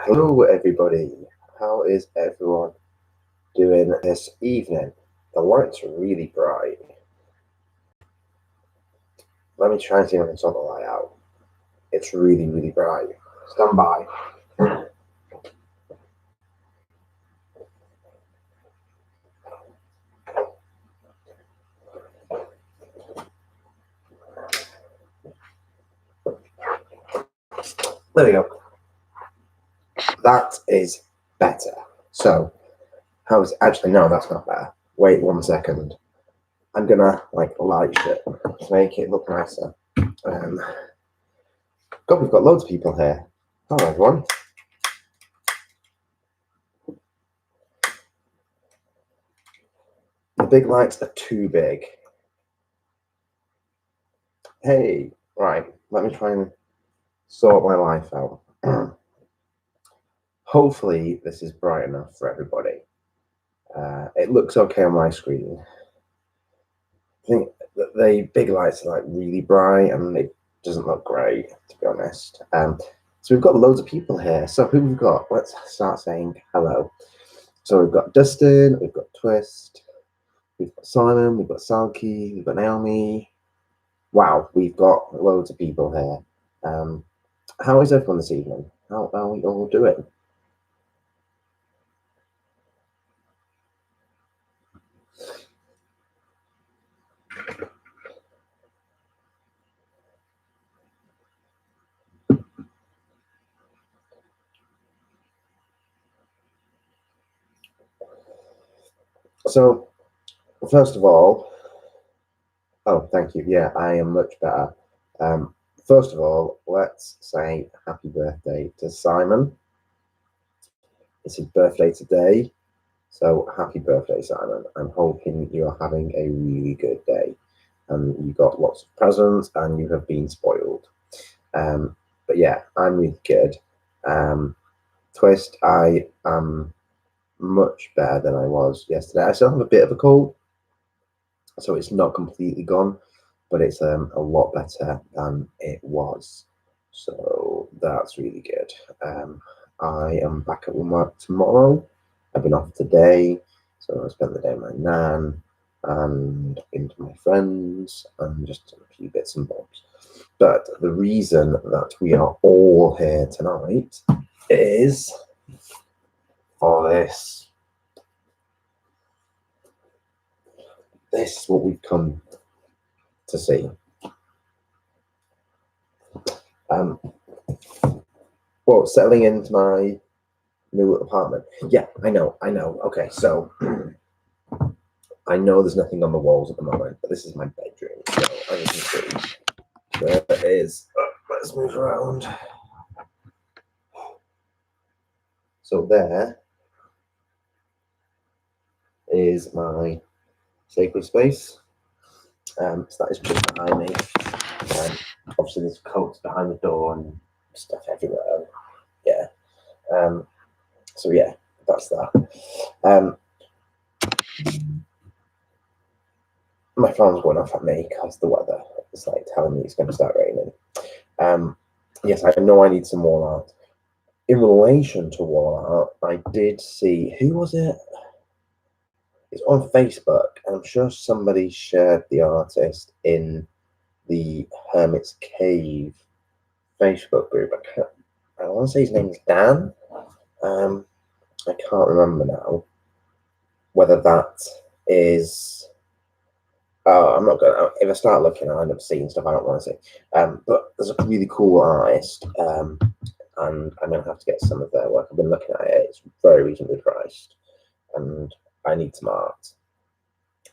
Hello, everybody. How is everyone doing this evening? The lights are really bright. Let me try and see if I can sort the light out. It's really, really bright. Stand by. There we go. That is better. So, how is actually no, that's not better. Wait 1 second. I'm gonna light it to make it look nicer. God, we've got loads of people here. Hello, everyone. The big lights are too big. Hey, right. Let me try and sort my life out. Hopefully this is bright enough for everybody. It looks okay on my screen. I think that the big lights are really bright and it doesn't look great, to be honest. So we've got loads of people here. So who we've got? Let's start saying hello. So we've got Dustin, we've got Twist, we've got Simon, we've got Salky, we've got Naomi. Wow, we've got loads of people here. How is everyone this evening? How are we all doing? So, first of all, oh, thank you. Yeah, I am much better. First of all, let's say happy birthday to Simon. It's his birthday today. So, happy birthday, Simon. I'm hoping you are having a really good day and you got lots of presents and you have been spoiled. But yeah, I'm really good. Twist, I am much better than I was yesterday. I still have a bit of a cold, so it's not completely gone, but it's a lot better than it was. So that's really good. I am back at work tomorrow. I've been off today, so I spent the day with my nan and been to my friends and just a few bits and bobs. But the reason that we are all here tonight is for this. This is what we've come to see. Well, settling into my new apartment. Yeah, I know. Okay, so I know there's nothing on the walls at the moment, but this is my bedroom. So as you can see, there it is. Let's move around. So there is my sacred space. So that is just behind me. Obviously, there's coats behind the door and stuff everywhere. Yeah. So yeah, that's that. My phone's going off at me because the weather is telling me it's going to start raining. Yes, I know I need some wall art. In relation to wall art, I did see, who was it? It's on Facebook, and I'm sure somebody shared the artist in the Hermit's Cave Facebook group. I want to say his name's Dan. I can't remember now whether that is. I'm not gonna. If I start looking, I'll end up seeing stuff I don't want to see. But there's a really cool artist, and I'm gonna have to get some of their work. I've been looking at it; it's very reasonably priced, and I need some art.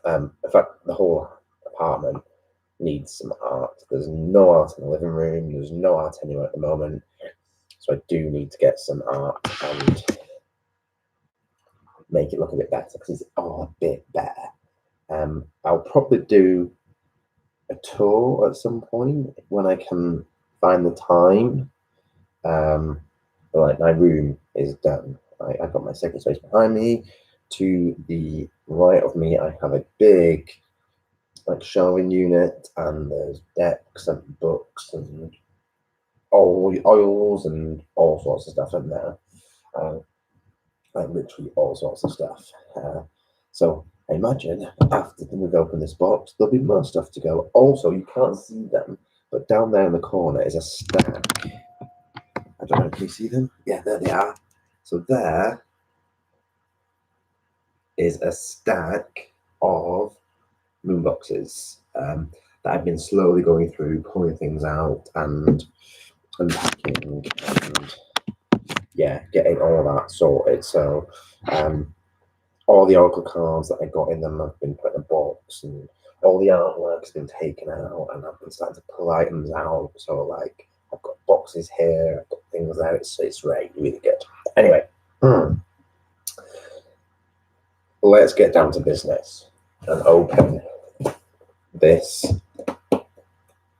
In fact, the whole apartment needs some art. There's no art in the living room. There's no art anywhere at the moment, so I do need to get some art and make it look a bit better because it's a bit better. I'll probably do a tour at some point when I can find the time. But my room is done. I've got my second space behind me. To the right of me, I have a big shelving unit, and there's decks and books and oils and all sorts of stuff in there. like literally all sorts of stuff. So I imagine after we've opened this box, there'll be more stuff to go. Also, you can't see them, but down there in the corner is a stack. I don't know if you see them. Yeah, there they are. So there is a stack of moon boxes that I've been slowly going through, pulling things out and unpacking and yeah, getting all that sorted. So all the Oracle cards that I got in them have been put in a box, and all the artwork's been taken out, and I've been starting to pull items out. So like I've got boxes here, I've got things there. It's really good. Anyway, let's get down to business and open this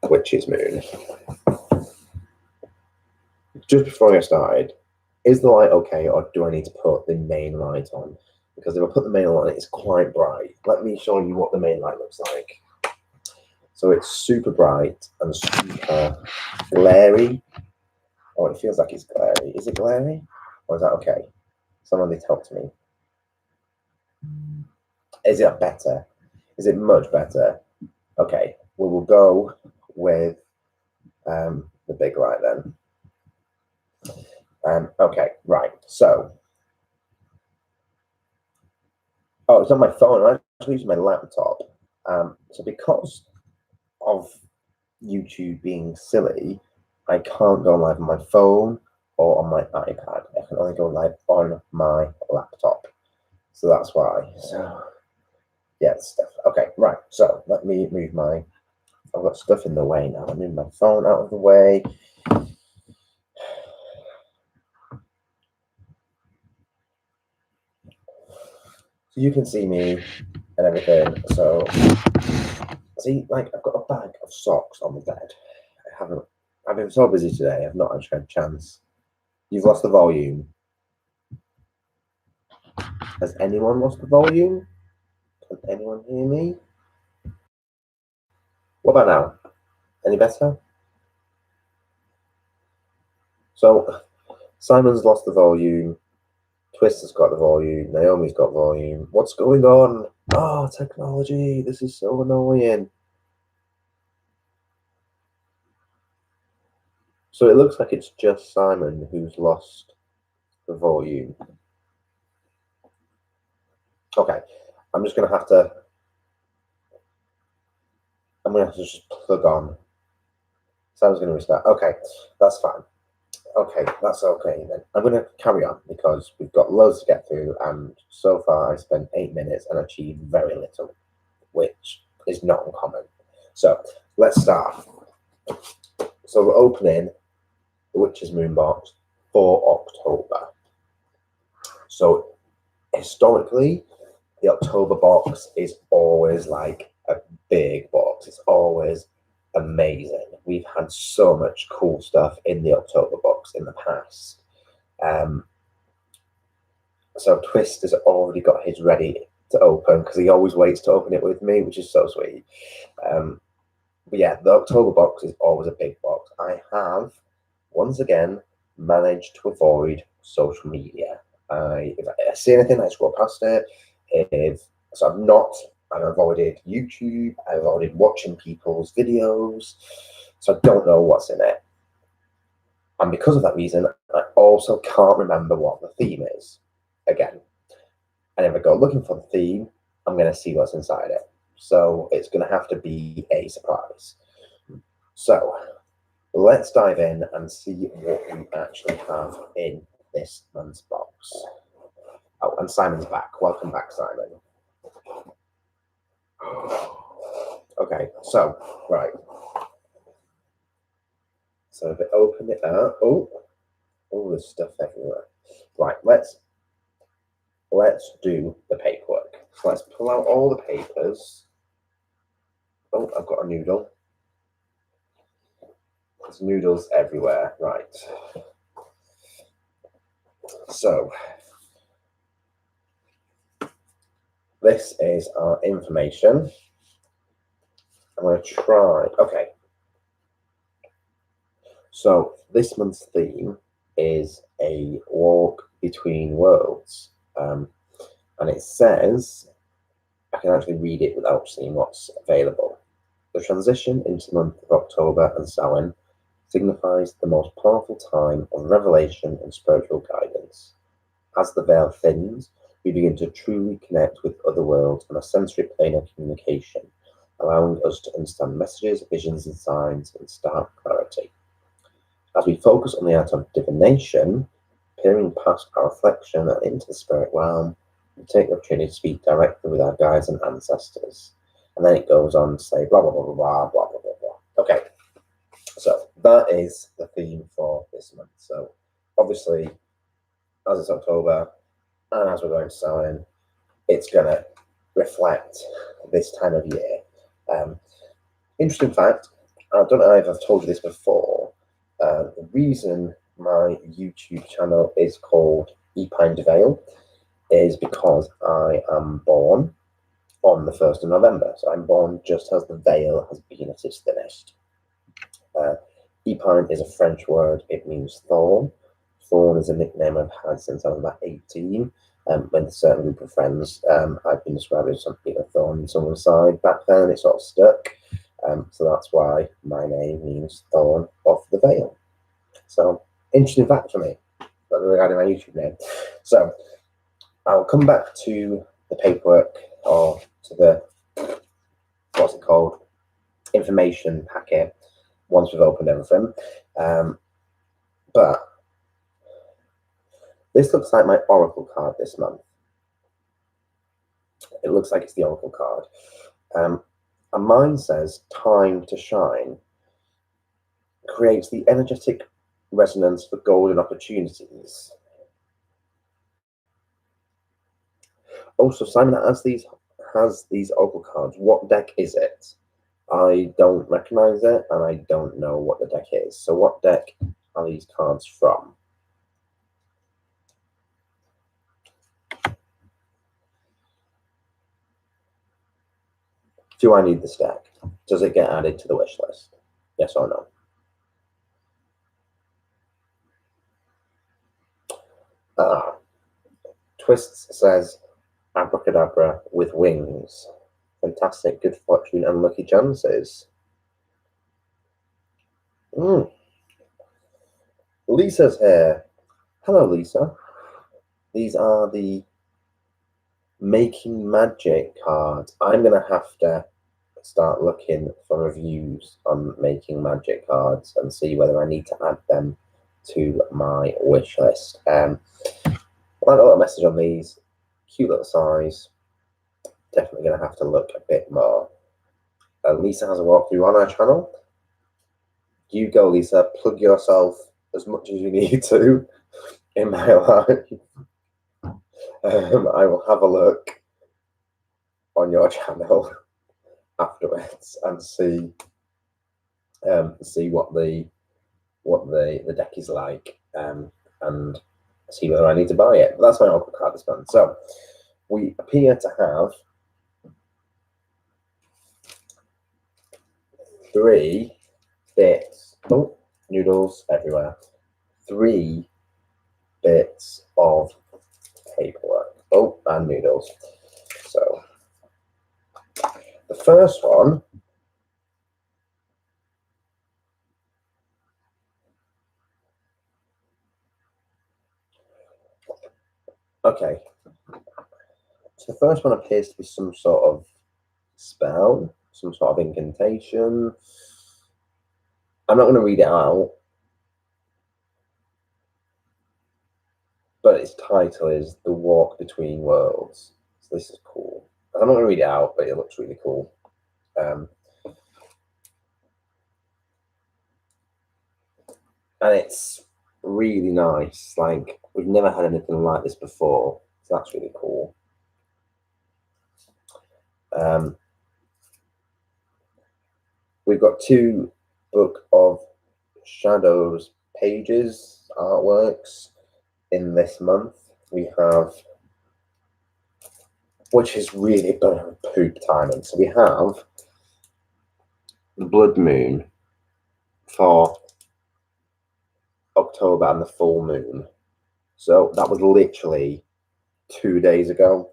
Witch's Moon. Just before I get started, is the light okay, or do I need to put the main light on? Because if I put the main light on, it's quite bright. Let me show you what the main light looks like. So it's super bright and super glary. Oh, it feels like it's glary. Is it glary? Or is that okay? Somebody talk to me. Is it better? Is it much better? Okay, we will go with the big light then. Okay, right. So, it's on my phone. I'm actually using my laptop. So because of YouTube being silly, I can't go live on my phone or on my iPad. I can only go live on my laptop. So that's why. So yeah, stuff. Okay, right. So let me move my. I've got stuff in the way now. I move my phone out of the way. So you can see me and everything. So see, like I've got a bag of socks on the bed. I've been so busy today, I've not actually had a chance. You've lost the volume. Has anyone lost the volume? Can anyone hear me? What about now? Any better? So Simon's lost the volume. Twister's got the volume. Naomi's got volume. What's going on? Oh, technology. This is so annoying. So it looks like it's just Simon who's lost the volume. Okay, I'm just gonna have to just plug on. Simon's gonna restart. Okay, that's fine. Okay, that's okay then. I'm gonna carry on because we've got loads to get through, and so far I spent 8 minutes and achieved very little, which is not uncommon. So let's start. So we're opening the Witch's Moon box for October. So historically, the October box is always like a big box. It's always amazing. We've had so much cool stuff in the October box in the past. So Twist has already got his ready to open because he always waits to open it with me, which is so sweet. But yeah, the October box is always a big box. I have once again managed to avoid social media. If I see anything, I scroll past it. I've avoided YouTube. I've avoided watching people's videos, so I don't know what's in it. And because of that reason, I also can't remember what the theme is. Again, and if I go looking for the theme, I'm going to see what's inside it. So it's going to have to be a surprise. So let's dive in and see what we actually have in this month's box. Oh, and Simon's back. Welcome back, Simon. Okay, so, right. So if I open it up, all this stuff everywhere. Right, let's do the paperwork. So let's pull out all the papers. Oh, I've got a noodle. There's noodles everywhere. Right. So this is our information. I'm going to try. Okay. So this month's theme is a walk Between Worlds. And it says, I can actually read it without seeing what's available. The transition into the month of October and Samhain signifies the most powerful time of revelation and spiritual guidance. As the veil thins, we begin to truly connect with other worlds on a sensory plane of communication, allowing us to understand messages, visions, and signs in stark clarity. As we focus on the art of divination, peering past our reflection and into the spirit realm, we take the opportunity to speak directly with our guides and ancestors. And then it goes on to say blah, blah, blah, blah, blah, blah, blah, blah, blah. Okay, so that is the theme for this month. So obviously, as it's October, and as we're going to Samhain, it's going to reflect this time of year. Interesting fact, I don't know if I've told you this before, the reason my YouTube channel is called Epine de Vale is because I am born on the 1st of November. So I'm born just as the veil has been at its thinnest. Epine is a French word. It means thorn. Thorn is a nickname I've had since I was about 18. With a certain group of friends, I've been described as something a thorn in someone's side. Back then, it sort of stuck. So that's why my name means thorn of the veil. So, interesting fact for me regarding my YouTube name. So, I'll come back to the paperwork or to the, what's it called, information packet once we've opened everything. But this looks like my Oracle card this month. It looks like it's the Oracle card. And mine says, time to shine. Creates the energetic resonance for golden opportunities. Also, Simon has these Oracle cards. What deck is it? I don't recognize it, and I don't know what the deck is. So what deck are these cards from? Do I need this deck? Does it get added to the wish list? Yes or no? Twists says, abracadabra with wings. Fantastic, good fortune and lucky chances. Lisa's here. Hello, Lisa. These are the Making Magic cards. I'm going to have to start looking for reviews on Making Magic cards and see whether I need to add them to my wish list. I got a little message on these. Cute little size. Definitely going to have to look a bit more. Lisa has a walkthrough on our channel. You go, Lisa. Plug yourself as much as you need to in my life. I will have a look on your channel afterwards and see what the deck is like, and see whether I need to buy it. But that's my Oracle card this month. So we appear to have 3 bits. Oh, noodles everywhere. 3 bits of paperwork. Oh, and noodles. So the first one okay. So the first one appears to be some sort of spell, some sort of incantation. I'm not going to read it out, but its title is The Walk Between Worlds. So this is cool. I'm not going to read it out, but it looks really cool. And it's really nice. Like, we've never had anything like this before, so that's really cool. We've got 2 Book of Shadows pages, artworks in this month. We have, which is really poop timing. So we have Blood Moon for October and the full moon. So that was literally 2 days ago,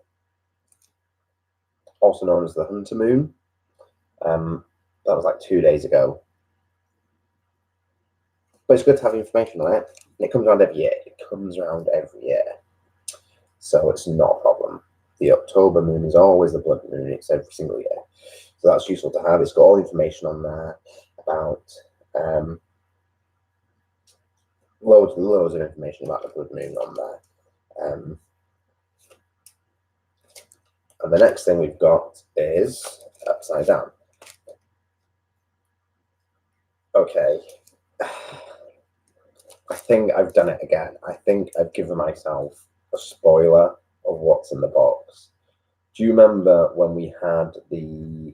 also known as the Hunter Moon. That was like 2 days ago. But it's good to have information on it. And it comes around every year. It comes around every year. So it's not a problem. The October moon is always the blood moon. It's every single year. So that's useful to have. It's got all the information on there about loads of information about the blood moon on there. And the next thing we've got is upside down. Okay. I think I've done it again. I think I've given myself a spoiler of what's in the box. Do you remember when we had the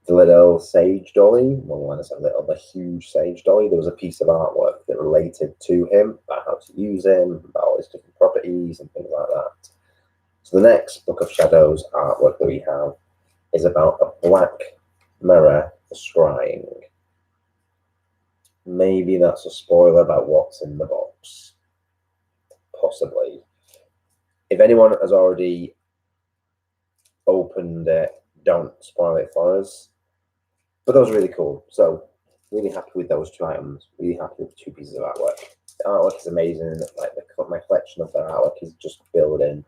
little sage dolly? Well, when I say little, the huge sage dolly, there was a piece of artwork that related to him, about how to use him, about all his different properties and things like that. So the next Book of Shadows artwork that we have is about a black mirror for scrying. Maybe that's a spoiler about what's in the box. Possibly. If anyone has already opened it, don't spoil it for us. But those are really cool. So really happy with those 2 items. Really happy with the 2 pieces of artwork. The artwork is amazing. Like my collection of their artwork is just building.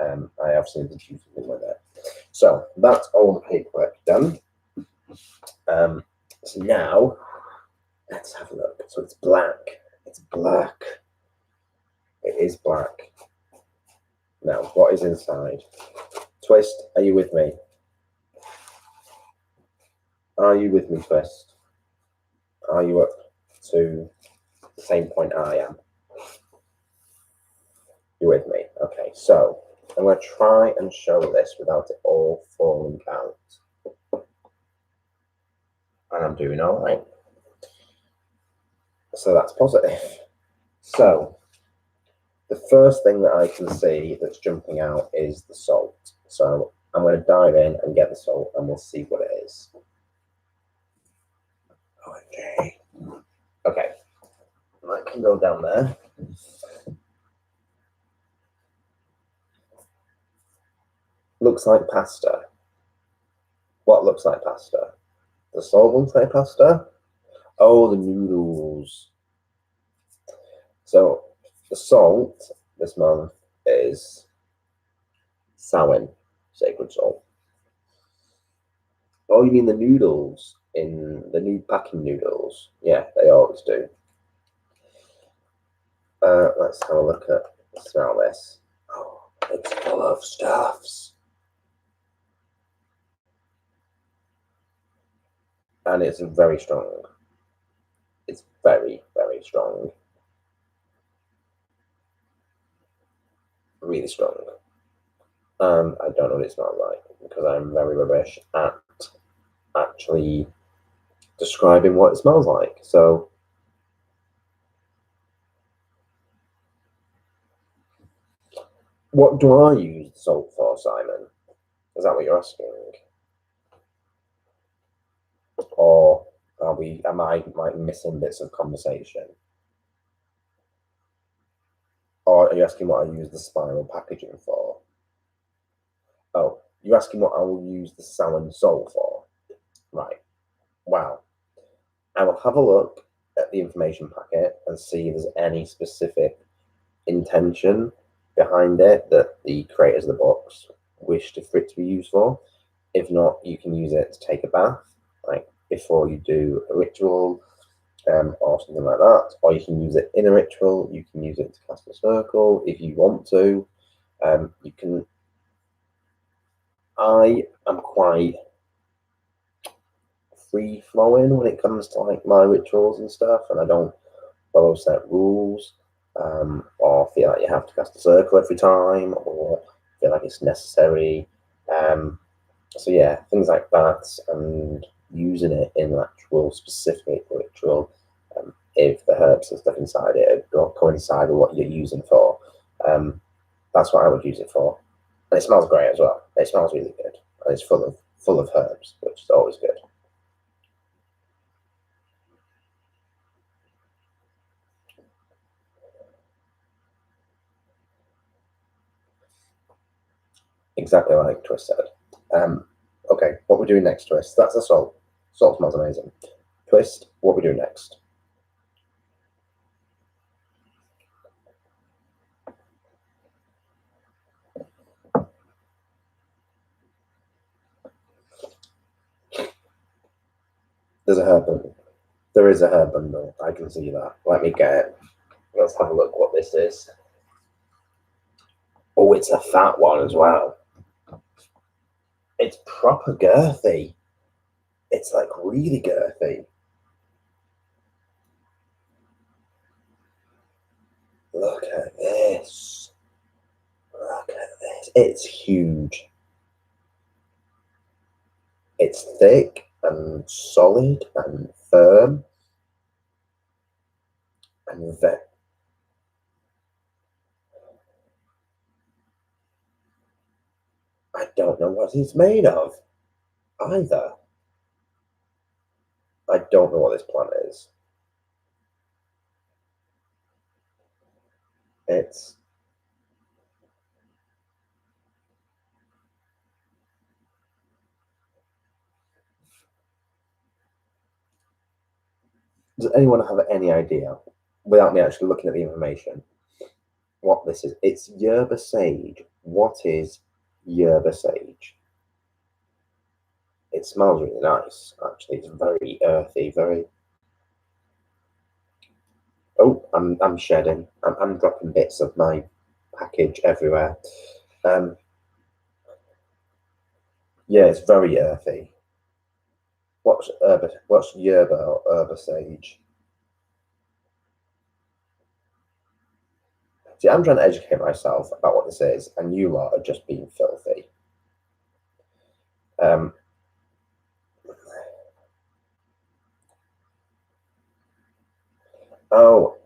I absolutely choose something with it. So that's all the paperwork done. So now let's have a look. So it's black. It's black. It is black. Now, what is inside? Twist, are you with me? Are you with me, Twist? Are you up to the same point I am? You're with me? Okay, so I'm going to try and show this without it all falling out. And I'm doing all right. So that's positive. So the first thing that I can see that's jumping out is the salt. So I'm going to dive in and get the salt and we'll see what it is. Okay. Okay. I can go down there. Looks like pasta. What looks like pasta? The salt looks like pasta? Oh, the noodles. So the salt this month is Samhain, sacred salt. Oh, you mean the noodles in the new packing noodles? Yeah, they always do. Let's have a look at smell this. Oh, it's full of stuffs. And it's very strong. It's very, very strong. Really strong. I don't know what it smells like because I'm very rubbish at actually describing what it smells like. So what do I use the salt for, Simon? Is that what you're asking? Or am I like missing bits of conversation? Or are you asking what I use the spiral packaging for? Oh, you're asking what I will use the Samhain salt for? Right. Wow. I will have a look at the information packet and see if there's any specific intention behind it that the creators of the box wished for it to be used for. If not, you can use it to take a bath, like before you do a ritual or something like that. Or you can use it in a ritual. You can use it to cast a circle if you want to. You can. I am quite free flowing when it comes to like my rituals and stuff, and I don't follow set rules. Or feel like you have to cast a circle every time, or feel like it's necessary. So yeah, things like baths and using it in an actual specific ritual, if the herbs and stuff inside it don't coincide with what you're using for, that's what I would use it for. And it smells great as well. It smells really good, and it's full of herbs, which is always good. Exactly like Twist said. Okay, what we're doing next, Twist? That's a salt. Salt smells amazing. Twist, what we doing next? There's a herb bundle. There is a herb bundle. I can see that. Let me get it. Let's have a look what this is. Oh, it's a fat one as well. It's proper girthy. It's like really girthy. Look at this. Look at this. It's huge. It's thick and solid and firm and I don't know what it's made of either. I don't know what this plant is. It's Does anyone have any idea, without me actually looking at the information, what this is? It's yerba sage. What is yerba sage? It smells really nice, actually. It's very earthy, very. Oh, I'm shedding. I'm dropping bits of my package everywhere. Yeah, it's very earthy. What's yerba or herba sage? See, I'm trying to educate myself about what this is, and you lot are just being filthy. Oh,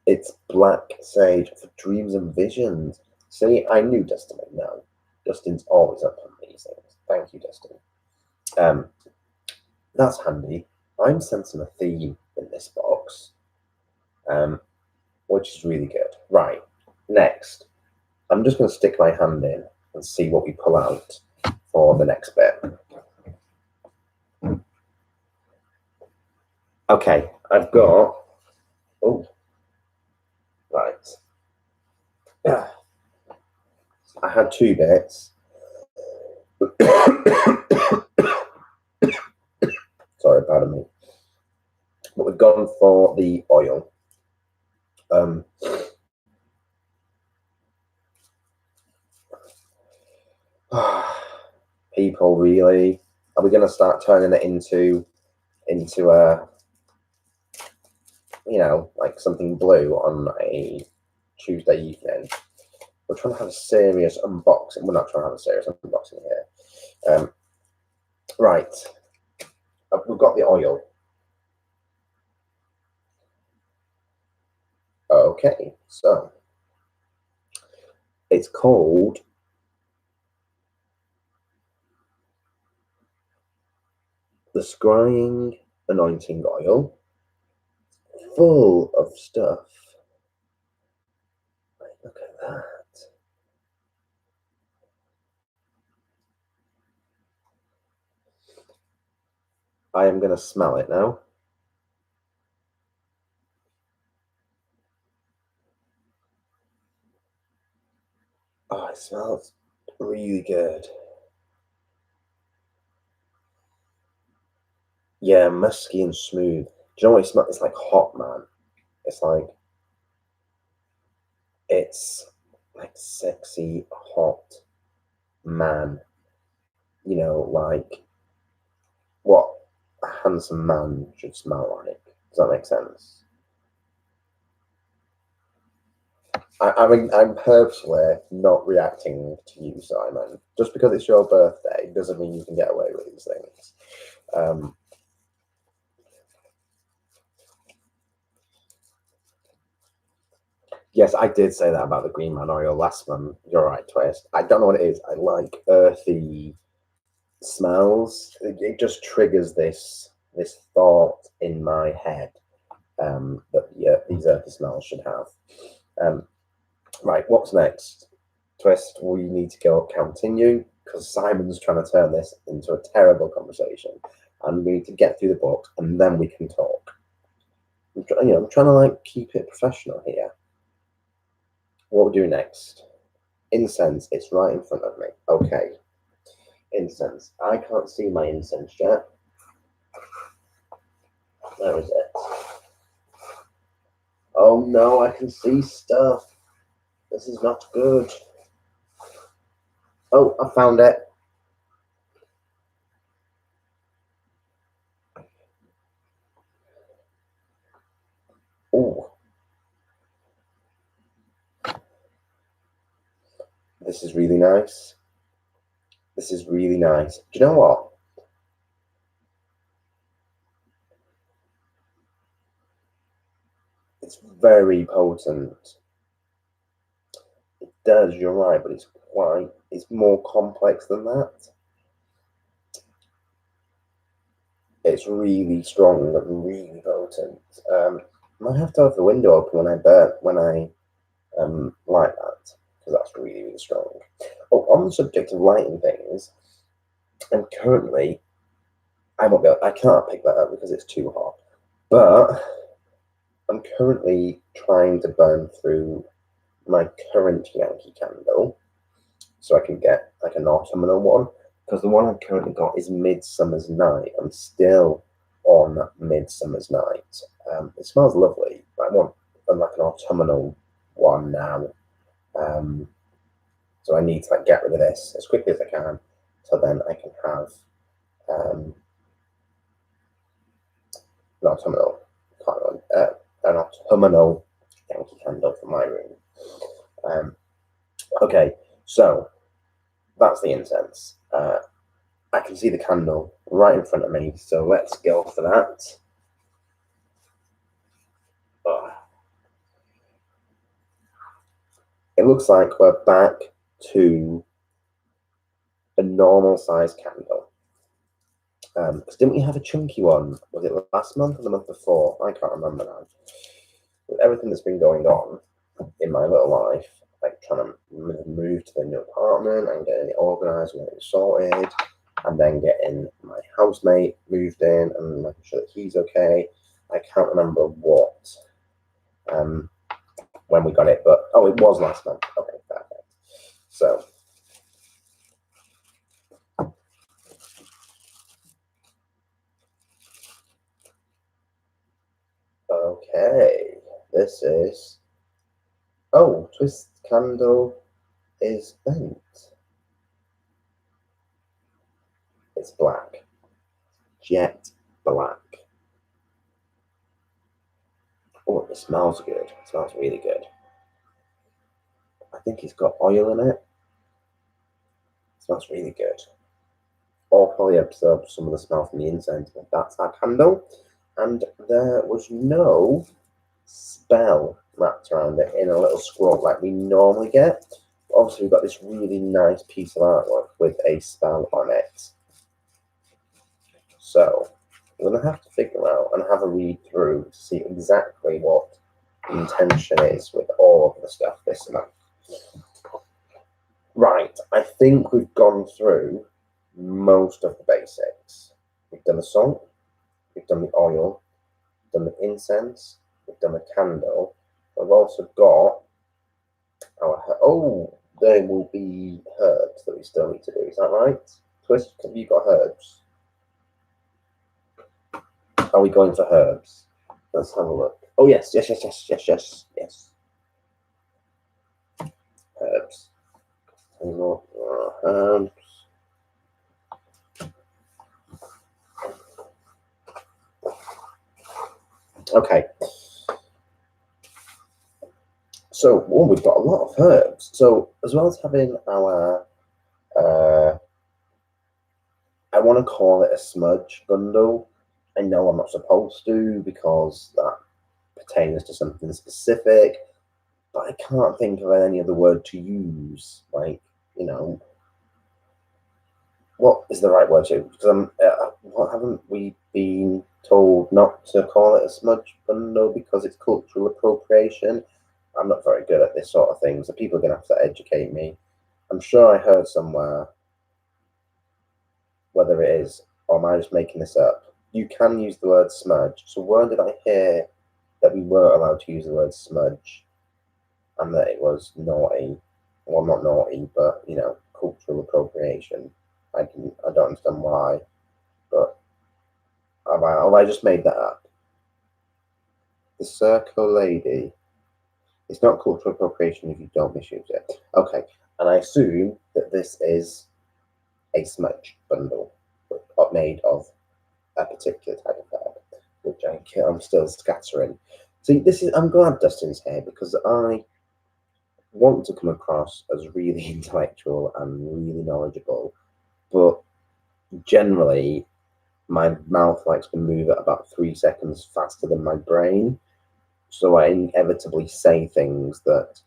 it's black sage for dreams and visions. See, I knew Dustin would know. Dustin's always up on these things. Thank you, Dustin. That's handy. I'm sensing a theme in this box, which is really good. Right, next, I'm just going to stick my hand in and see what we pull out for the next bit. Okay, I've got. Oh, right. I had two bits. Sorry, pardon me. But we've gone for the oil. People, really? Are we going to start turning it into a, like something blue on a Tuesday evening? We're trying to have a serious unboxing. We're not trying to have a serious unboxing here. Right. We've got the oil. Okay, so it's called the Scrying Anointing Oil. Full of stuff. Look at that. I am going to smell it now. Oh, it smells really good. Yeah, musky and smooth. Do you know what it smells? It's like hot, man. It's like sexy, hot man. Like what a handsome man should smell like. Does that make sense? I'm purposely not reacting to you, Simon. Just because it's your birthday doesn't mean you can get away with these things. Yes, I did say that about the Green Man oil last month. You're right, Twist. I don't know what it is. I like earthy smells. It just triggers this thought in my head that these earthy smells should have. Right, what's next? Twist, we need to go continue because Simon's trying to turn this into a terrible conversation, and we need to get through the book and then we can talk. I'm trying to like keep it professional here. What we'll do next? Incense. It's right in front of me. Okay. Incense. I can't see my incense yet. Where is it? Oh no, I can see stuff. This is not good. Oh, I found it. Oh. This is really nice. This is really nice. Do you know what? It's very potent. It does, you're right, but it's more complex than that. It's really strong and really potent. I might have to have the window open when I light that, because that's really, really strong. Oh, on the subject of lighting things, and currently I can't pick that up because it's too hot, but I'm currently trying to burn through my current Yankee candle so I can get like an autumnal one, because the one I've currently got is Midsummer's Night. I'm still on Midsummer's Night. It smells lovely, but I want like an autumnal one now. So I need to like get rid of this as quickly as I can, so then I can have an autumnal Yankee candle for my room. Okay, so that's the incense. I can see the candle right in front of me, so let's go for that. It looks like we're back to a normal size candle. Because didn't we have a chunky one? Was it last month or the month before? I can't remember now. With everything that's been going on in my little life, like trying to move to the new apartment and getting it organised and getting it sorted, and then getting my housemate moved in and making sure that he's okay. I can't remember what when we got it, but oh, it was last month. Okay, perfect. So okay, this is twist candle is bent. It's black, jet black. Oh, it smells good. It smells really good. I think it's got oil in it. It smells really good. Or probably absorbed some of the smell from the incense, but that's our candle. And there was no spell wrapped around it in a little scroll like we normally get. Obviously, we've got this really nice piece of artwork with a spell on it. So we're going to have to figure out and have a read through to see exactly what the intention is with all of the stuff this month. Right, I think we've gone through most of the basics. We've done the song, we've done the oil, we've done the incense, we've done the candle. We've also got our there will be herbs that we still need to do. Is that right? Twist, have you got herbs? Are we going for herbs? Let's have a look. Oh yes. Herbs. Herbs. Okay. So, we've got a lot of herbs. So, as well as having our, I want to call it a smudge bundle. I know I'm not supposed to because that pertains to something specific, but I can't think of any other word to use. Like, what is the right word to? Because haven't we been told not to call it a smudge bundle because it's cultural appropriation? I'm not very good at this sort of thing, so people are going to have to educate me. I'm sure I heard somewhere, whether it is, or am I just making this up? You can use the word smudge. So where did I hear that we weren't allowed to use the word smudge and that it was naughty? Well, not naughty, but, you know, cultural appropriation. I don't understand why, but have I just made that up? The Circo Lady. It's not cultural appropriation if you don't misuse it. Okay, and I assume that this is a smudge bundle made of a particular type of herb, which I'm still scattering. See, I'm glad Dustin's here because I want to come across as really intellectual and really knowledgeable, but generally my mouth likes to move at about 3 seconds faster than my brain, so I inevitably say things that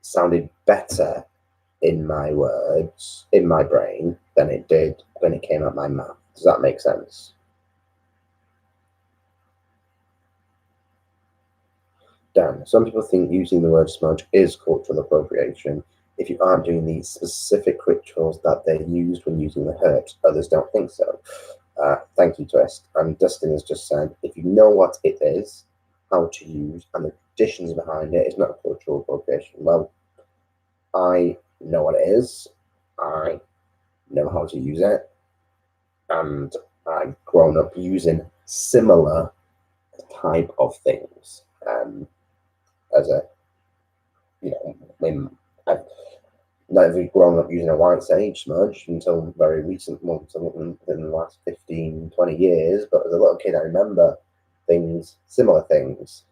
sounded better in my words, in my brain, than it did when it came out my mouth. Does that make sense? Dan, some people think using the word smudge is cultural appropriation if you aren't doing the specific rituals that they used when using the herbs. Others don't think so. Thank you, Twist. And Dustin has just said, if you know what it is, how to use, and the traditions behind it, it's not cultural appropriation. Well, I know what it is. I know how to use it. And I've grown up using similar type of things as a, you know, I've never grown up using a white sage smudge until very recent months, within the last 15, 20 years. But as a little kid, I remember things, similar things.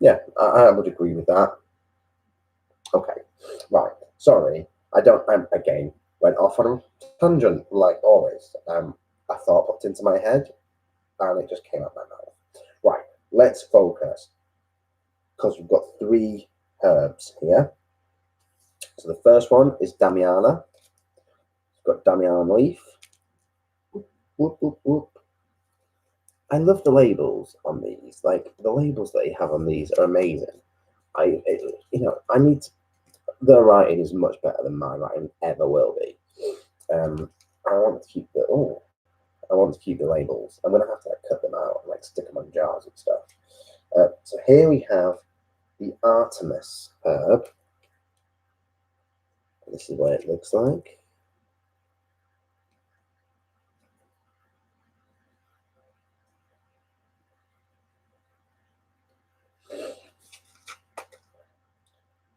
Yeah, I would agree with that. Okay, right. Sorry, I'm again went off on a tangent like always. A thought popped into my head, and it just came out my mouth. Right, let's focus because we've got 3 herbs here. So the first one is Damiana. We've got Damiana leaf. Whoop, whoop, whoop. I love the labels on these. Like the labels that you have on these are amazing. I need to, their writing is much better than my writing ever will be. I want to keep the labels. I'm gonna have to cut them out and stick them on jars and stuff. So here we have the Artemis herb. This is what it looks like.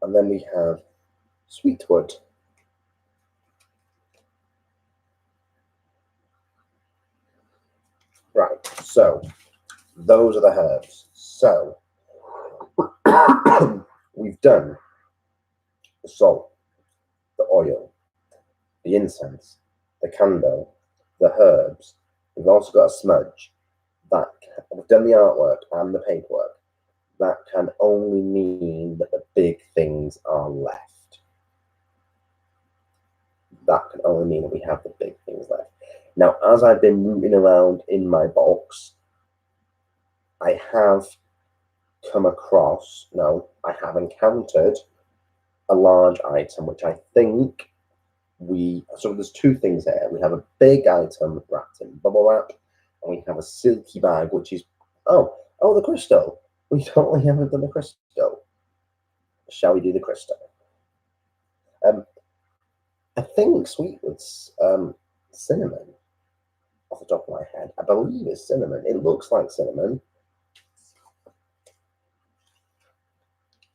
And then we have Sweetwood. Right, so those are the herbs. So we've done the salt, the oil, the incense, the candle, the herbs. We've also got a smudge. We've done the artwork and the paperwork. That can only mean that the big things are left. That can only mean that we have the big things left. Now, as I've been rooting around in my box, I have encountered a large item, which I think so there's 2 things here. We have a big item wrapped in bubble wrap, and we have a silky bag, which is, the crystal. We totally haven't done the crystal. Shall we do the crystal? I think Sweetwood's cinnamon, off the top of my head. I believe it's cinnamon. It looks like cinnamon.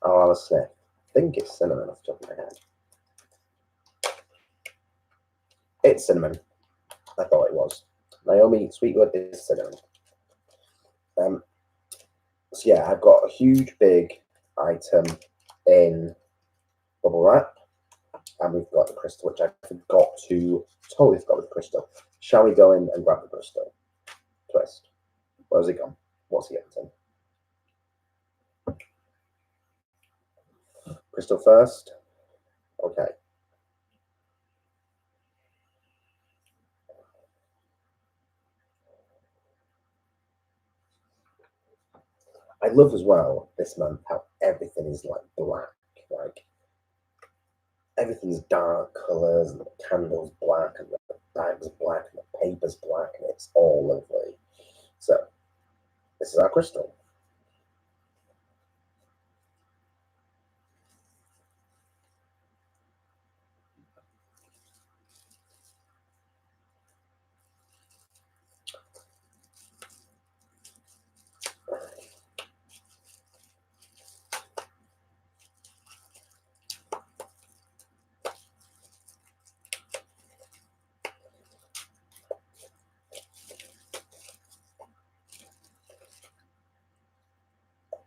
I'll have a sniff. I think it's cinnamon off the top of my head. It's cinnamon. I thought it was. Naomi, Sweetwood is cinnamon. So yeah, I've got a huge big item in bubble wrap, and we've got the crystal, which I totally forgot with the crystal. Shall we go in and grab the crystal? Twist. Where's it gone? What's he up to? Crystal first. Okay. love as well this month how everything is like black, like everything's dark colours and the candle's black and the bag's black and the paper's black and it's all lovely. So this is our crystal.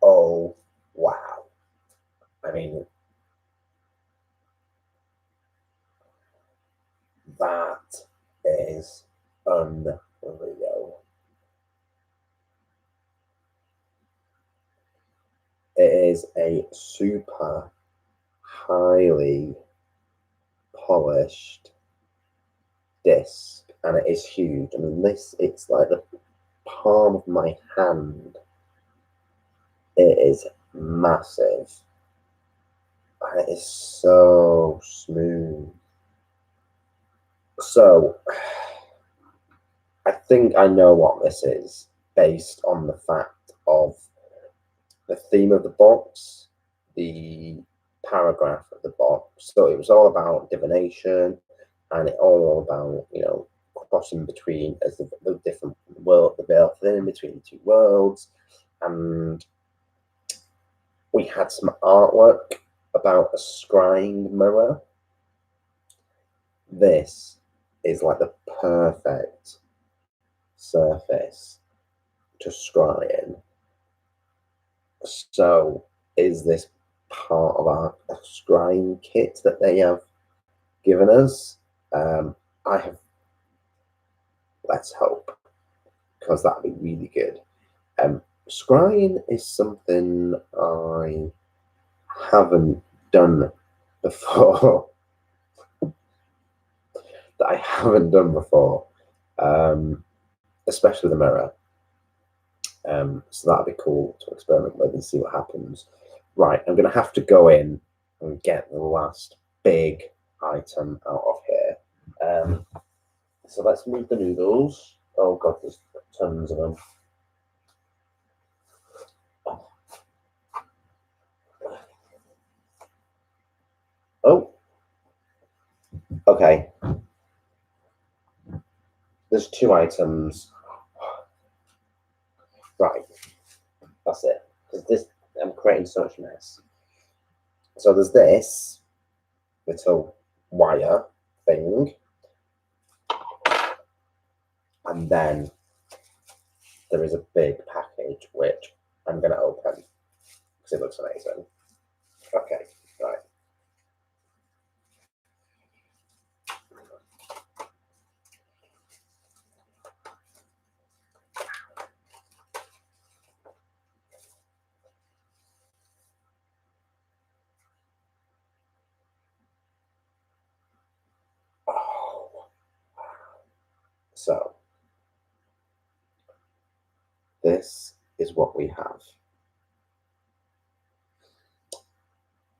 Oh, wow. I mean, that is unreal. It is a super highly polished disc and it is huge. I mean, it's like the palm of my hand. It is massive and it is so smooth. So I think I know what this is based on the fact of the theme of the box, the paragraph of the box. So it was all about divination and it all about, you know, crossing between as the different world, the veil thin between the two worlds. And we had some artwork about a scrying mirror. This is like the perfect surface to scry in. So is this part of our scrying kit that they have given us? I have, let's hope, because that'd be really good. Scrying is something I haven't done before. That I haven't done before, especially the mirror. So that'd be cool to experiment with and see what happens. Right, I'm going to have to go in and get the last big item out of here. So let's move the noodles. Oh god, there's tons of them. Oh, okay. There's 2 items. Right, that's it. Because this, I'm creating so much mess. So there's this little wire thing, and then there is a big package which I'm going to open because it looks amazing. Okay, right. Oh, so this is what we have.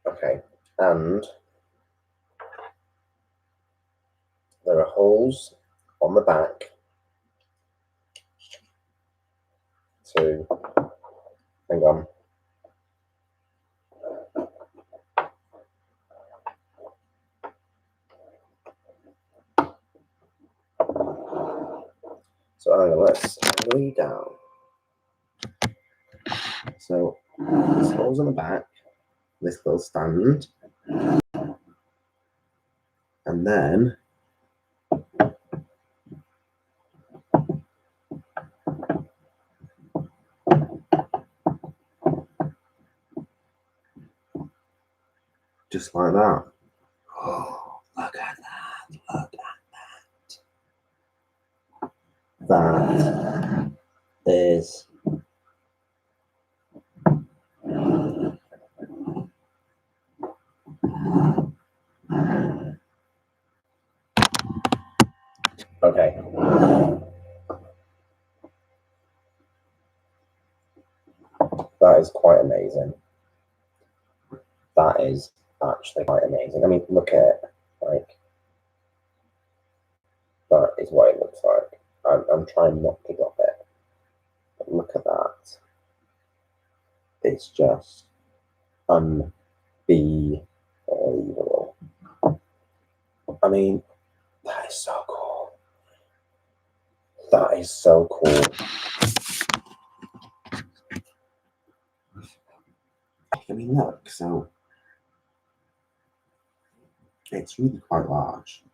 Okay, and there are holes on the back to, hang on. So hang on, let's lay down. So there's holes on the back, this little stand, and then just like that. Oh, look at that! Look at that! That is okay. That That is quite amazing. That is actually quite amazing. I mean, look at it. Like, that is what it looks like. I'm trying not to drop it, but look at that. It's just unbelievable. I mean, that is so cool. That is so cool. I mean, look, so it's really quite large.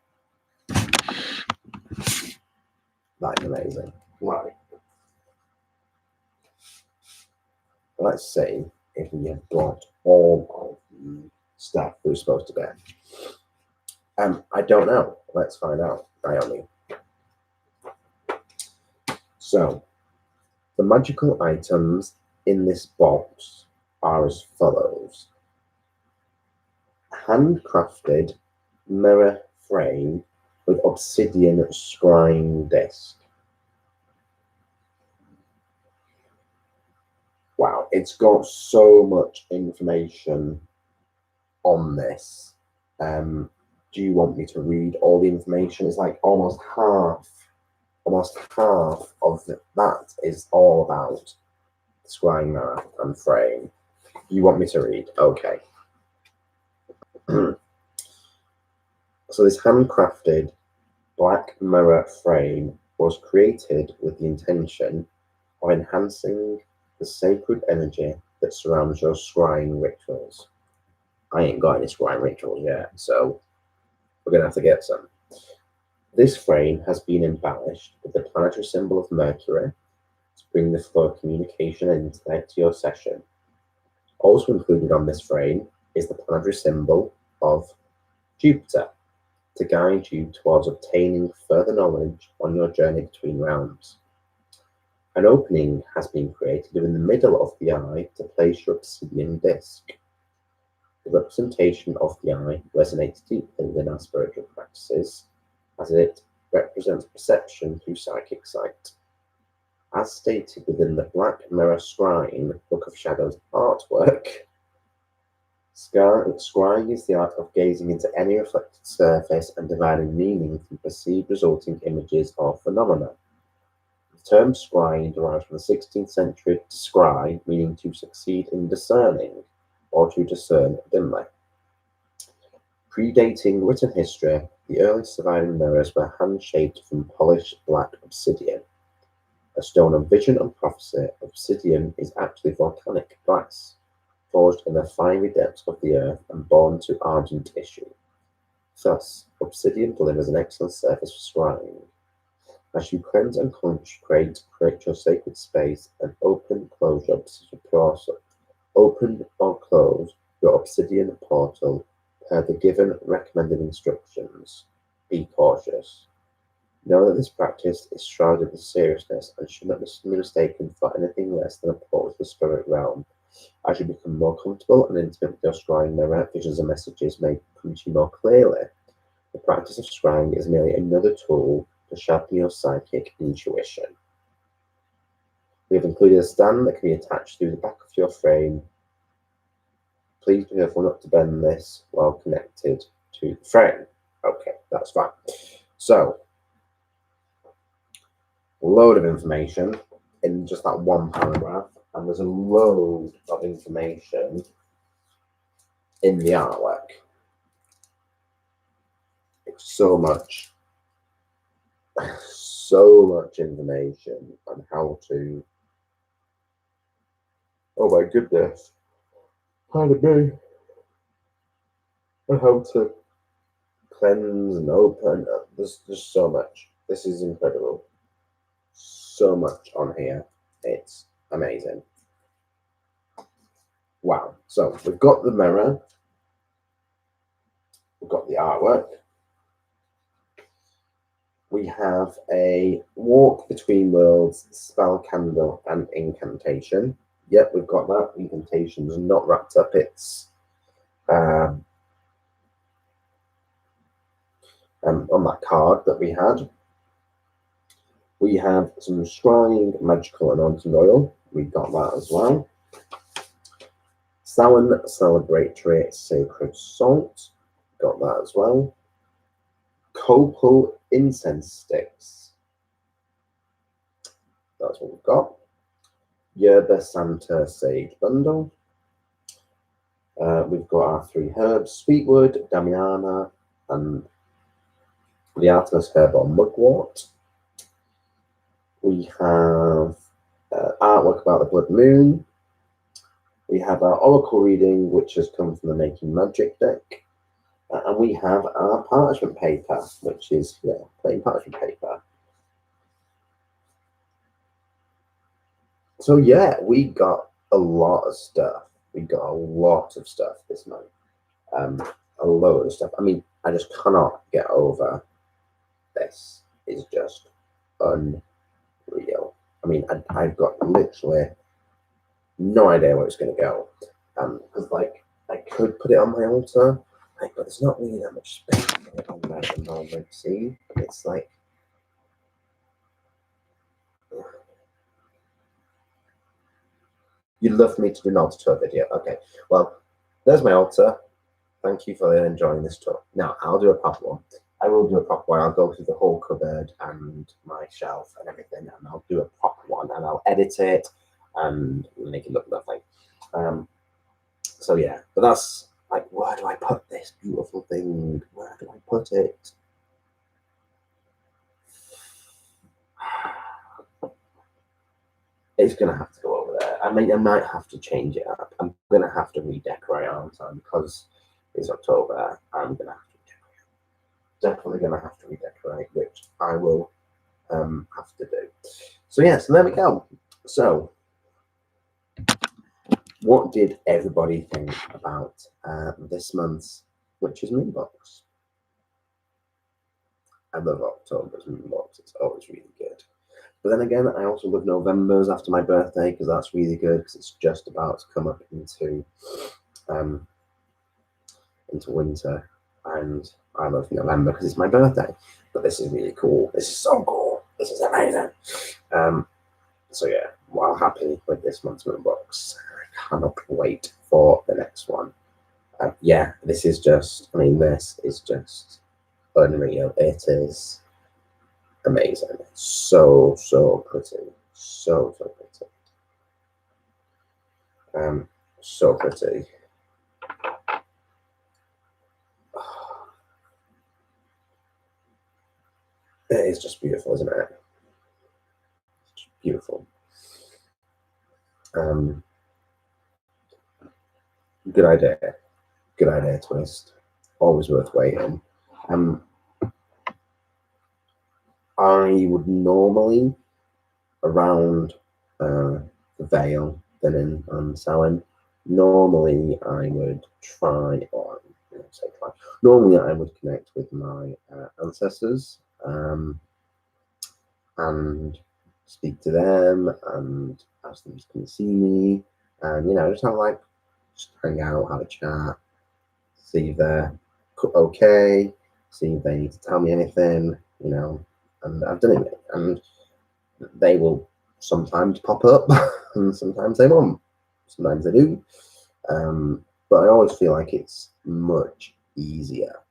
That is amazing. Right. Let's see if we have got all of the stuff we're supposed to get. I don't know. Let's find out, Naomi. So, the magical items in this box are as follows. Handcrafted mirror frame with obsidian scrying disc. Wow, it's got so much information on this. Do you want me to read all the information? It's like almost half of that is all about the scrying mirror and frame. You want me to read? Okay. So this handcrafted black mirror frame was created with the intention of enhancing the sacred energy that surrounds your scrying rituals. I ain't got any scrying rituals yet, so we're going to have to get some. This frame has been embellished with the planetary symbol of Mercury to bring the flow of communication and intellect to your session. Also included on this frame is the planetary symbol of Jupiter to guide you towards obtaining further knowledge on your journey between realms. An opening has been created in the middle of the eye to place your obsidian disc. The representation of the eye resonates deeply within our spiritual practices, as it represents perception through psychic sight. As stated within the Black Mirror Scrying Book of Shadows artwork, scrying is the art of gazing into any reflected surface and dividing meaning from perceived resulting images or phenomena. The term scrying derives from the 16th century to scry, meaning to succeed in discerning, or to discern dimly. Predating written history, the earliest surviving mirrors were hand-shaped from polished black obsidian. A stone of vision and prophecy, obsidian is actually volcanic glass, forged in the fiery depths of the earth and born to ardent issue. Thus, obsidian delivers an excellent surface for scrying. As you cleanse and consecrate, create your sacred space and open or close your obsidian portal per the given recommended instructions. Be cautious. Know that this practice is shrouded with seriousness and should not be mistaken for anything less than a portal to the spirit realm. As you become more comfortable and intimate with your scrying mirror, visions and messages may come to you more clearly. The practice of scrying is merely another tool to sharpen your psychic intuition. We have included a stand that can be attached through the back of your frame. Please be careful not to bend this while connected to the frame. Okay, that's fine. So, a load of information in just that one paragraph, and there's a load of information in the artwork. It's so much information on how to, oh my goodness, pardon me, on how to cleanse and open. There's just so much. This is incredible. So much on here. It's amazing. Wow. So we've got the mirror. We've got the artwork. We have a walk between worlds, spell candle, and incantation. Yep, we've got that. Incantation is not wrapped up. It's on that card that we had. We have some scrying magical anointing oil. We got that as well. Samhain Celebratory Sacred Salt, got that as well. Copal Incense Sticks, that's what we've got. Yerba Santa Sage Bundle. We've got our 3 herbs, Sweetwood, Damiana, and the Artemis Herbal Mugwort. We have artwork about the Blood Moon. We have our Oracle reading, which has come from the Making Magic deck. And we have our parchment paper, which is plain parchment paper. So yeah, we got a lot of stuff. We got a lot of stuff this month. A load of stuff. I mean, I just cannot get over this. It's just unreal. I mean, I've got literally no idea where it's going to go. Because like I could put it on my altar, but there's not really that much space for it on there at the moment. See, it's like you'd love for me to do an altar tour video. Okay, well, there's my altar. Thank you for enjoying this tour. Now I'll do a proper one. I will do a proper one. I'll go through the whole cupboard and my shelf and everything, and I'll do a proper one, and I'll edit it and make it look lovely. So yeah, but that's like, where do I put this beautiful thing? Where do I put it? It's gonna have to go over there. I mean, I might have to change it up. I'm gonna have to redecorate on time because it's October. I'm gonna have to redecorate. Definitely gonna have to redecorate, which I will have to do. So yeah, so there we go. So what did everybody think about this month's Witch's Moonbox? I love October's Moonbox. It's always really good. But then again, I also love November's after my birthday because that's really good because it's just about to come up into winter, and I love November because it's my birthday. But this is really cool. This is so cool. This is amazing. So yeah, well, happy with this month's Moonbox. I cannot wait for the next one. Yeah, this is just, I mean, this is just unreal. It is amazing. So pretty. So pretty. So pretty. It is just beautiful, isn't it? It's beautiful. Good idea. Good idea, Twist. Always worth waiting. I would normally, around the Vale, Linen, and Samhain, normally I would try, or I don't say try, normally I would connect with my ancestors and speak to them and ask them to come and see me, and just have just hang out, have a chat, see if they're okay, see if they need to tell me anything, and I've done it, and they will sometimes pop up and sometimes they won't. Sometimes they do. But I always feel like it's much easier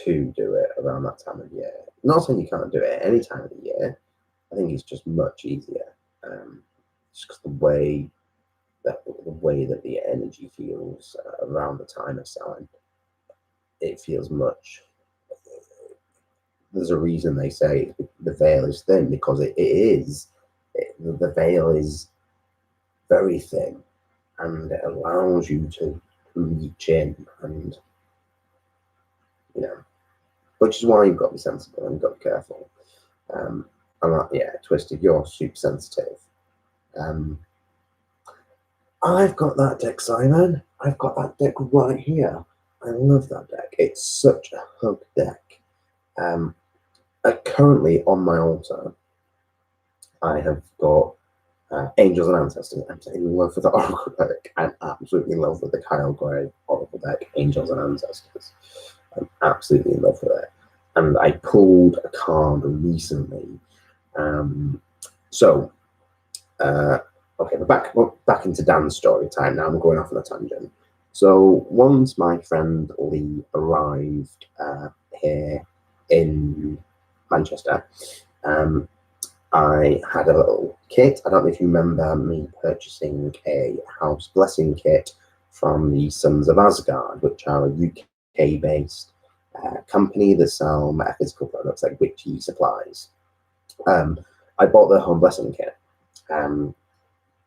to do it around that time of year. Not saying you can't do it any time of the year. I think it's just much easier. Just because the way that the energy feels around the time of Samhain, it feels much. There's a reason they say the veil is thin, because it is. The veil is very thin, and it allows you to reach in, and which is why you've got to be sensible and you've got to be careful. And Twisted, you're super sensitive. I've got that deck, Simon. I've got that deck right here. I love that deck. It's such a hug deck. Currently on my altar, I have got Angels and Ancestors. I'm in love with the Oracle deck. I'm absolutely in love with the Kyle Gray Oracle deck, Angels and Ancestors. I'm absolutely in love with it. And I pulled a card recently. Okay, but back into Dan's story time now. I'm going off on a tangent. So once my friend Lee arrived here in Manchester, um, I had a little kit. I don't know if you remember me purchasing a house blessing kit from the Sons of Asgard, which are a UK-based company that sell metaphysical products like witchy supplies. I bought the home blessing kit.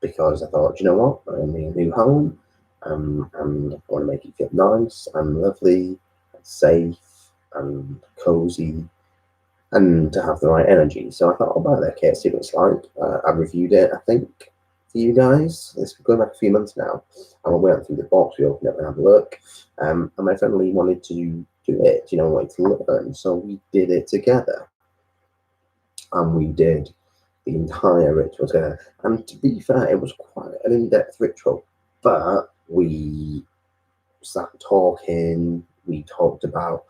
Because I thought, you know what, I'm in a new home, and I want to make it feel nice and lovely, and safe and cozy, and to have the right energy. So I thought I'll buy that kit, see what it's like. I reviewed it, I think, for you guys. It's going back a few months now. And we went through the box, we opened it and had a look. And my friend Lee wanted to do it, wanted to learn. So we did it together. And we did the entire ritual together. And to be fair, it was quite an in-depth ritual. But we sat talking, we talked about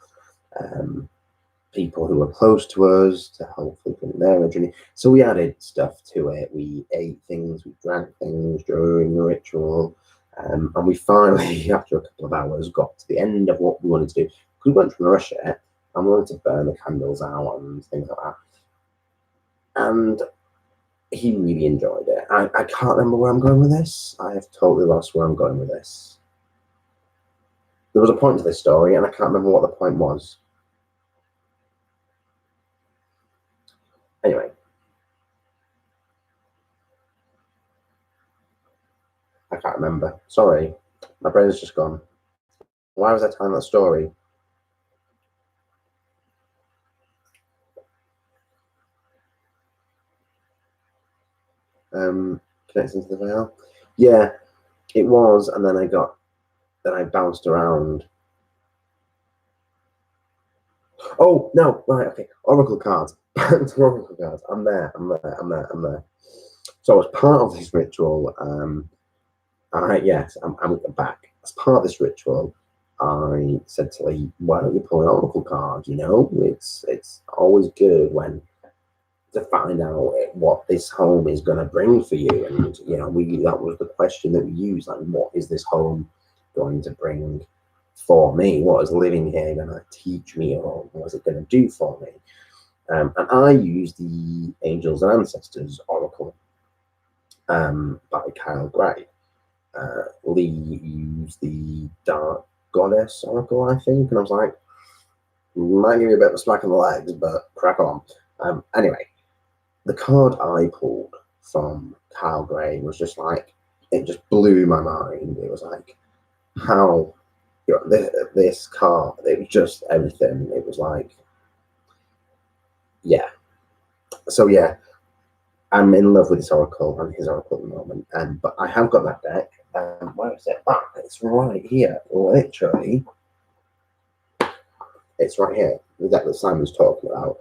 people who were close to us to hopefully bring their journey. So we added stuff to it. We ate things, we drank things during the ritual. And we finally, after a couple of hours, got to the end of what we wanted to do. We weren't trying to rush it, and we wanted to burn the candles out and things like that. And he really enjoyed it. I can't remember where I'm going with this. I have totally lost where I'm going with this. There was a point to this story, and I can't remember what the point was. Anyway. I can't remember. Sorry. My brain's just gone. Why was I telling that story? Connecting to the veil. Yeah, it was, and then I bounced around. Oh no, right, okay. Oracle cards. Oracle cards. I'm there. So as part of this ritual, I'm back. As part of this ritual, I said to Lee, "Why don't you pull an oracle card? It's always good when." To find out what this home is going to bring for you, and that was the question that we used, like, what is this home going to bring for me? What is living here going to teach me, or what is it going to do for me? And I used the Angels and Ancestors Oracle by Kyle Gray. Lee used the Dark Goddess Oracle, I think, and I was like, might give you a bit of a smack in the legs, but crack on. Anyway, the card I pulled from Kyle Gray was just like, it just blew my mind. It was like, how this card, it was just everything. It was like, yeah. So yeah, I'm in love with this oracle and his oracle at the moment. But I have got that deck. Where is it? It's right here. Literally, it's right here. The deck that Simon's talking about.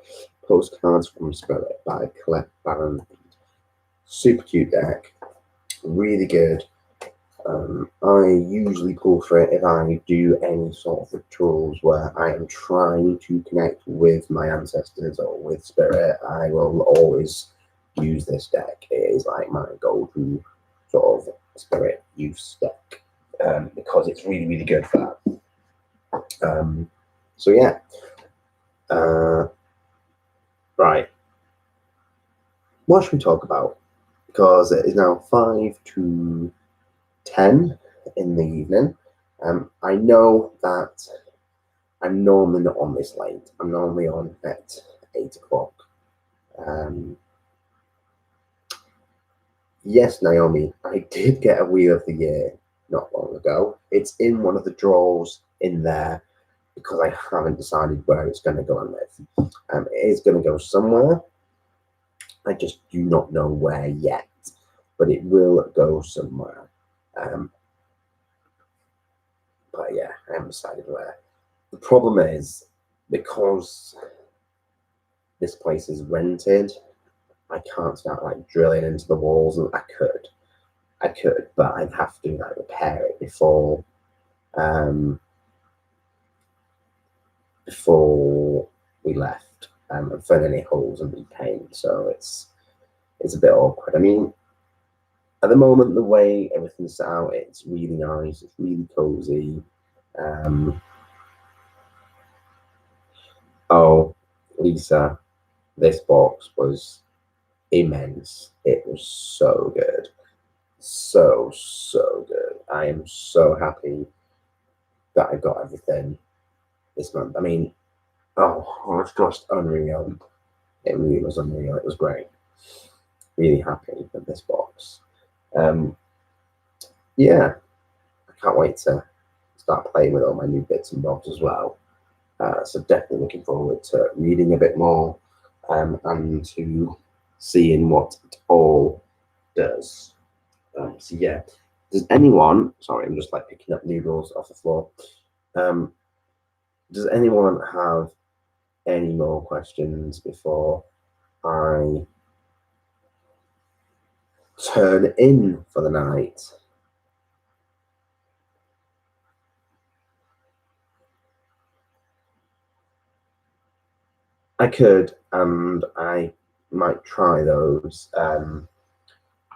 Postcards from Spirit by Colette Baron. Super cute deck. Really good. I usually pull for it if I do any sort of rituals where I am trying to connect with my ancestors or with spirit. I will always use this deck. It is like my go-to sort of spirit use deck because it's really, really good for that. So yeah. Right. What should we talk about? Because it is now 5 to 10 in the evening. I know that I'm normally not on this late. I'm normally on at 8 o'clock. Yes, Naomi, I did get a Wheel of the Year not long ago. It's in one of the drawers in there because I haven't decided where it's going to go and live. It is going to go somewhere. I just do not know where yet, but it will go somewhere. But yeah, I haven't decided where. The problem is, because this place is rented, I can't start like drilling into the walls, and I could, but I'd have to like repair it before we left, and fill any holes and repaint. So it's a bit awkward. I mean, at the moment, the way everything's set out, it's really nice. It's really cozy. Oh, Lisa, this box was immense. It was so good. So good. I am so happy that I got everything this month. I mean, oh, it's just unreal. It really was unreal. It was great. Really happy with this box. Yeah, I can't wait to start playing with all my new bits and bobs as well. So definitely looking forward to reading a bit more and to seeing what it all does. So yeah, does anyone? Sorry, I'm just like picking up noodles off the floor. Does anyone have any more questions before I turn in for the night? I could, and I might try those.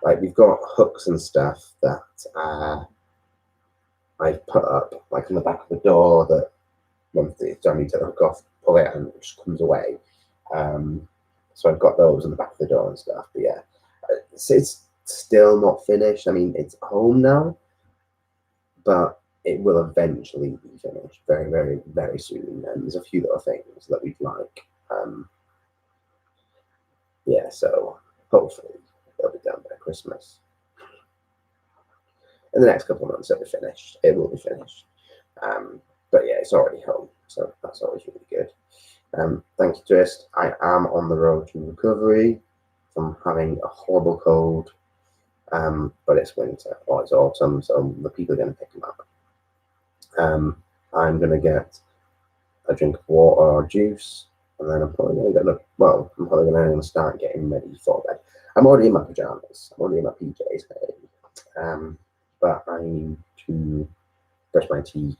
Like we've got hooks and stuff that I've put up, like on the back of the door, that once it's done, you take the hook off, pull it, and it just comes away. So I've got those on the back of the door and stuff. But yeah, it's still not finished. I mean, it's home now, but it will eventually be finished very, very, very soon. And there's a few little things that we'd like. Yeah, so hopefully it'll be done by Christmas. In the next couple of months, it'll be finished. It will be finished. But yeah, it's already home, so that's always really good. Thank you, Twist. I am on the road to recovery from having a horrible cold, but it's winter or it's autumn, so the people are going to pick them up. I'm going to get a drink of water or juice, and then I'm probably going to I'm probably going to start getting ready for bed. I'm already in my pajamas. I'm already in my PJs. But I need to brush my teeth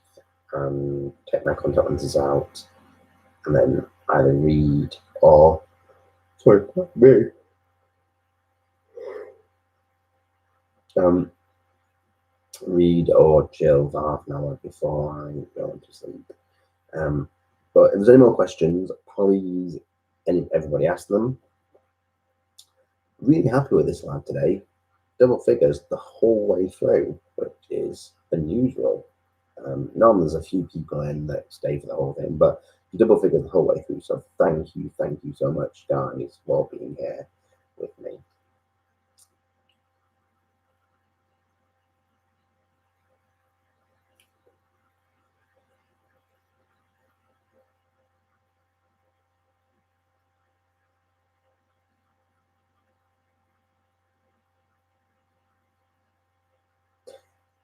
and take my contact lenses out, and then either read or read or chill for half an hour before I go to sleep. But if there's any more questions, please, everybody ask them. Really happy with this live today. Double figures the whole way through, which is unusual. Normally there's a few people in that stay for the whole thing, but double figures the whole way through. So thank you so much, guys, for being here with me.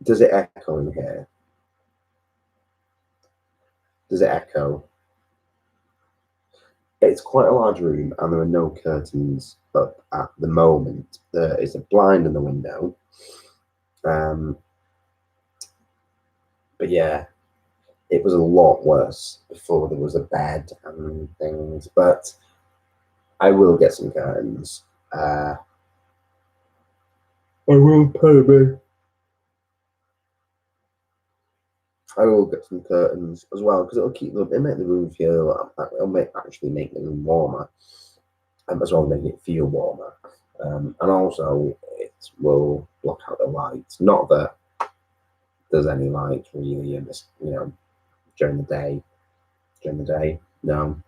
Does it echo in here? Does it echo? It's quite a large room, and there are no curtains up at the moment. There is a blind in the window. But yeah, it was a lot worse before there was a bed and things. But I will get some curtains. I will get some curtains as well, because it'll make the room feel. It'll actually make the room warmer, as well as making it feel warmer. And also it will block out the lights. Not that there's any light really in this, during the day. No,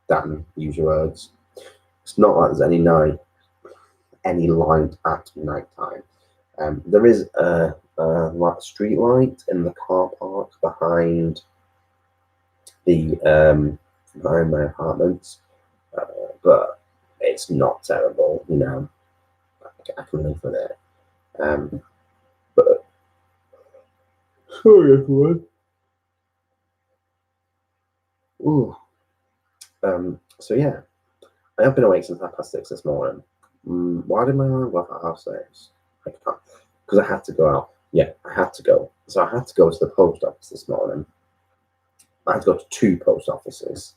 Dan, use your words. It's not like there's any light at night time. There is a street light in the car park behind my apartments, but it's not terrible. I can live with it. But sorry, everyone. Ooh. So yeah, I have been awake since 6:30 this morning. Why did my alarm go off at 6:30? Because I had to go out. Yeah, I had to go. So I had to go to the post office this morning. I had to go to 2 post offices,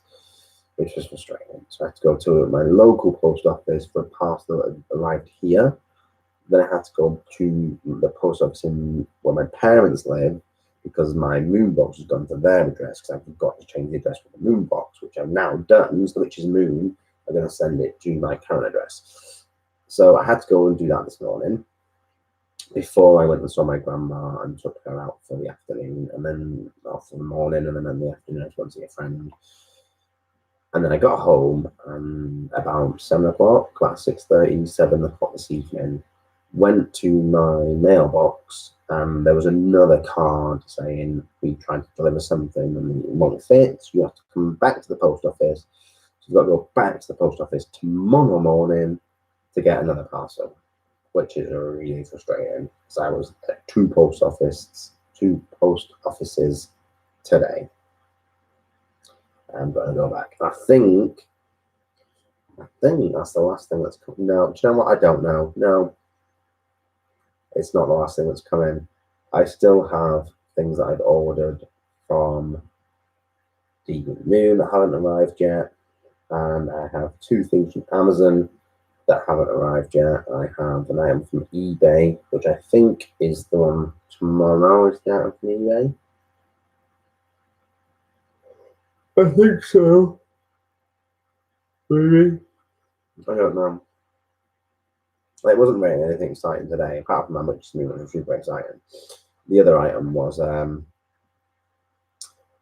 which was frustrating. So I had to go to my local post office for a parcel that arrived here, Then I had to go to the post office in where my parents live because my moon box has gone to their address because I forgot to change the address for the moon box, which I've now done. So the Witch's Moon are going to send it to my current address. So I had to go and do that this morning before I went and saw my grandma and took her out for the afternoon, and then off in the morning, and then in the afternoon I went to see a friend. And then I got home about 7 o'clock, about 6:30, 7 o'clock this evening, went to my mailbox, and there was another card saying, we tried to deliver something and it won't fit, so you have to come back to the post office. So you've got to go back to the post office tomorrow morning to get another parcel, which is really frustrating because I was at two post offices today. I'm going to go back. I think that's the last thing that's coming. No, do you know what? I don't know. No, it's not the last thing that's coming. I still have things that I've ordered from Deviant Moon that haven't arrived yet, and I have two things from Amazon that haven't arrived yet. I have an item from eBay, which I think is the one tomorrow. Is the item from eBay? I think so. Maybe. I don't know. It wasn't really anything exciting today, apart from how much new was super exciting. The other item was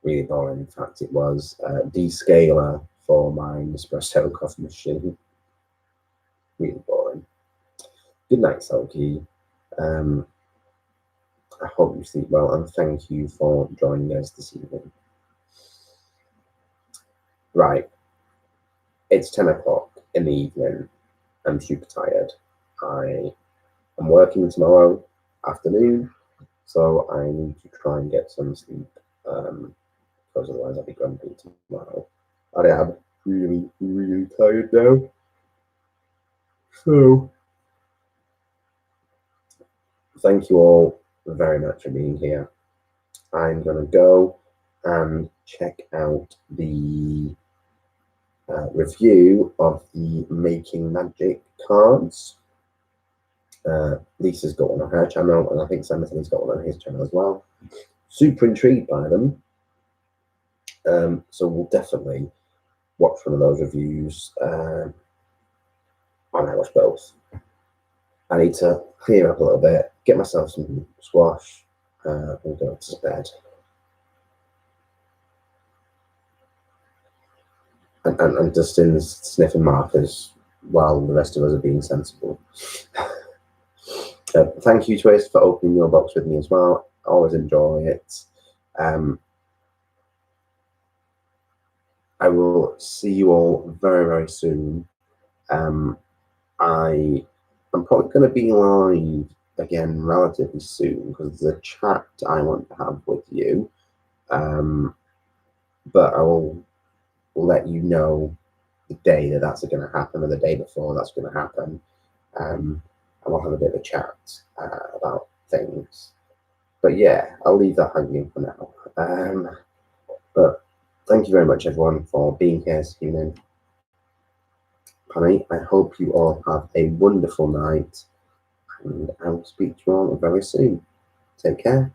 really boring. In fact, it was a descaler for my Nespresso coffee machine. Really boring. Good night, Selkie. I hope you sleep well, and thank you for joining us this evening. Right. It's 10 o'clock in the evening. I'm super tired. I am working tomorrow afternoon, so I need to try and get some sleep, because otherwise I'll be grumpy tomorrow. I am really, really tired now. So, thank you all very much for being here. I'm going to go and check out the review of the Making Magic cards. Lisa's got one on her channel, and I think Samuel's got one on his channel as well. Super intrigued by them. So we'll definitely watch one of those reviews. I might watch both. I need to clear up a little bit, get myself some squash, and go to bed. And Dustin's sniffing markers while the rest of us are being sensible. Thank you, Twist, for opening your box with me as well. I always enjoy it. I will see you all very, very soon. I am probably going to be live again relatively soon because there's a chat I want to have with you. But I will let you know the day that that's going to happen, or the day before that's going to happen. And we'll have a bit of a chat about things. But yeah, I'll leave that hanging for now. But thank you very much, everyone, for being here this evening. Honey, I hope you all have a wonderful night, and I will speak to you all very soon. Take care.